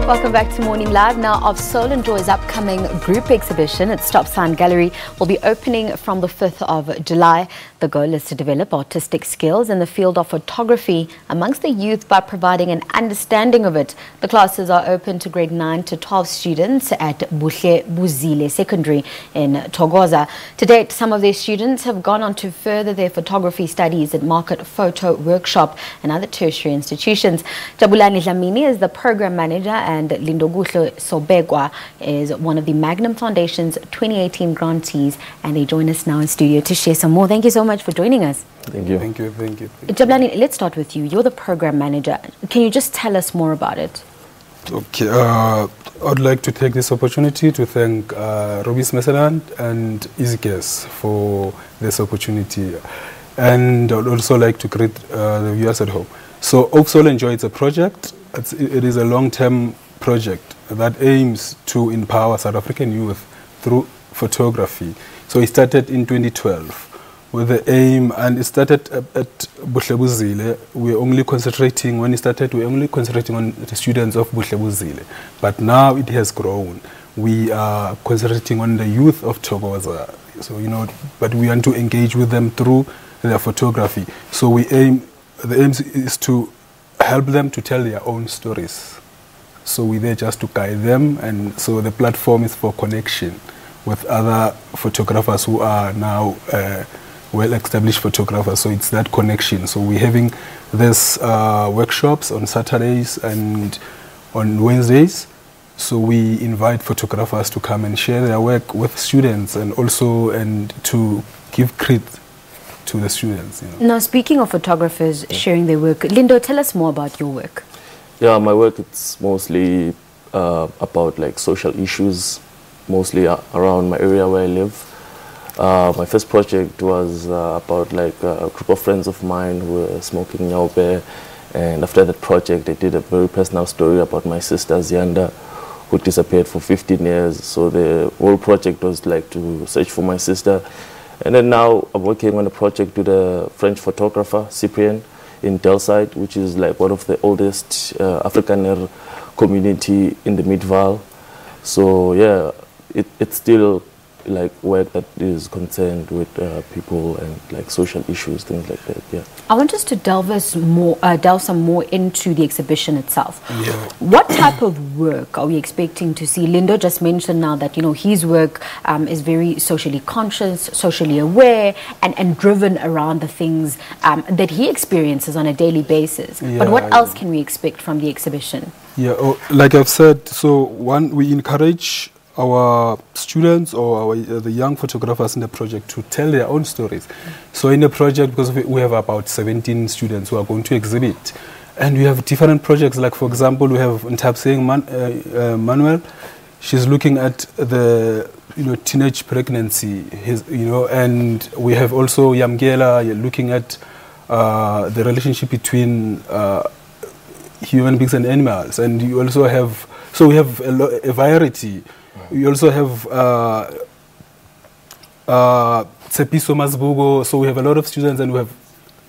Welcome back to Morning Live. Now, of Soul and Joy's upcoming group exhibition at Stop Sign Gallery will be opening from the 5th of July. The goal is to develop artistic skills in the field of photography amongst the youth by providing an understanding of it. The classes are open to grade 9 to 12 students at Buhlebuzile Secondary in Thokoza. To date, some of their students have gone on to further their photography studies at Market Photo Workshop and other tertiary institutions. Jabulani Dhlamini is the program manager, and Lindokuhle Sobekwa is one of the Magnum Foundation's 2018 grantees, and they join us now in studio to share some more. Thank you so much for joining us. Thank you. Thank you. Thank you. Jabulani, let's start with you. You're the program manager. Can you just tell us more about it? Okay. I'd like to take this opportunity to thank Robis Meseland and EasyGuess for this opportunity. And I'd also like to greet the viewers at home. So, Of Soul and Joy, it's a project. It is a long-term project that aims to empower South African youth through photography. So it started in 2012 with the aim, and it started at Buhlebuzile. We're only concentrating, when it started, we're only concentrating on the students of Buhlebuzile. But now it has grown. We are concentrating on the youth of Thokoza. So, but we want to engage with them through their photography. So the aim is to help them to tell their own stories. So we're there just to guide them, and so the platform is for connection with other photographers who are now well-established photographers. So it's that connection. So we're having these workshops on Saturdays and on Wednesdays. So we invite photographers to come and share their work with students, and also to give credit to the students. Now, speaking of photographers sharing their work, Lindo, tell us more about your work. Yeah, my work, it's mostly about like social issues, mostly around my area where I live. My first project was about like a group of friends of mine who were smoking nyaope, and after that project I did a very personal story about my sister Zianda, who disappeared for 15 years. So the whole project was like to search for my sister. And then now I'm working on a project with a French photographer, Cyprien, in Delside, which is like one of the oldest Afrikaner community in the Midval. So yeah, it's still like work that is concerned with people and like social issues, things like that. Yeah. I want us to delve some more into the exhibition itself. Yeah. What type of work are we expecting to see? Lindo just mentioned now that his work is very socially conscious, socially aware, and driven around the things that he experiences on a daily basis. Yeah, but what else can we expect from the exhibition? Yeah, like I've said, so we encourage our students or the young photographers in the project to tell their own stories. So in the project, because we have about 17 students who are going to exhibit, and we have different projects, like for example we have Manuel. She's looking at the teenage pregnancy, and we have also Yamgela looking at the relationship between human beings and animals. And you also have, so we have a variety. We also have Tsepiso Mazbugo, so we have a lot of students, and we have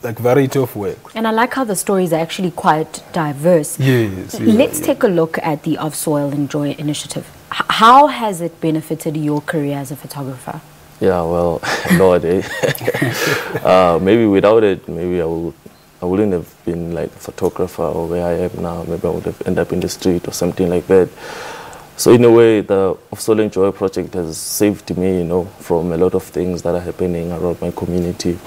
like variety of work. And I like how the stories are actually quite diverse. Yes. Let's take a look at the Of Soil and Joy initiative. How has it benefited your career as a photographer? Yeah, well, nowadays, maybe without it, maybe I wouldn't have been like a photographer or where I am now. Maybe I would have ended up in the street or something like that. So in a way, the Of Soul and Joy project has saved me, from a lot of things that are happening around my community.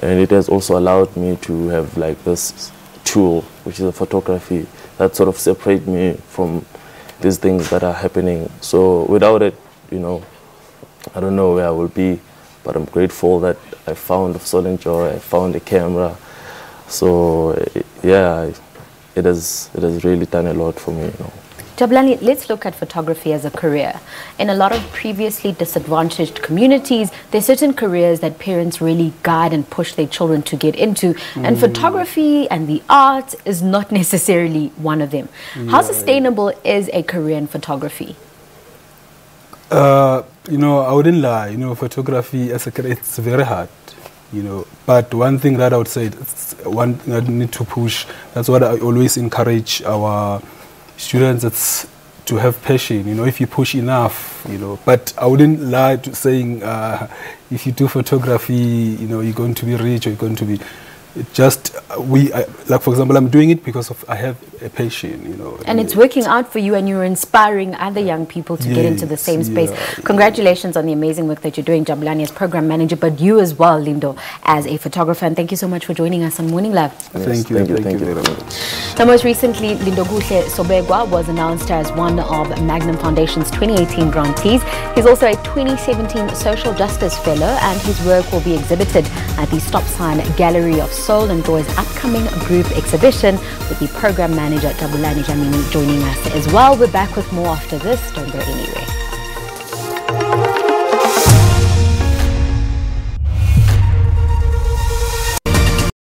And it has also allowed me to have like this tool, which is a photography, that sort of separates me from these things that are happening. So without it, I don't know where I will be, but I'm grateful that I found Of Soul and Joy, I found a camera. So yeah, it has really done a lot for me, Jabulani, let's look at photography as a career. In a lot of previously disadvantaged communities, there's certain careers that parents really guide and push their children to get into, and photography and the arts is not necessarily one of them. How sustainable is a career in photography? I wouldn't lie. Photography as a career, it's very hard. But one thing that I would say, it's one that we need to push. That's what I always encourage our students, it's to have passion, you know, if you push enough, you know. But I wouldn't lie to saying if you do photography, you know, you're going to be rich or you're going to be. It just like for example, I'm doing it because of I have a passion, you know. And it's working out for you, and you're inspiring other young people to get into the same space. Congratulations on the amazing work that you're doing, Jabulani as program manager, but you as well, Lindo, as a photographer. And thank you so much for joining us on Morning Love. Thank you very much. Now, most recently, Lindokuhle Sobekwa was announced as one of Magnum Foundation's 2018 grantees. He's also a 2017 Social Justice Fellow, and his work will be exhibited at the Stop Sign Gallery of Soul and Joy's upcoming group exhibition, with the program manager Dhlamini joining us as well. We're back with more after this. Don't go anywhere.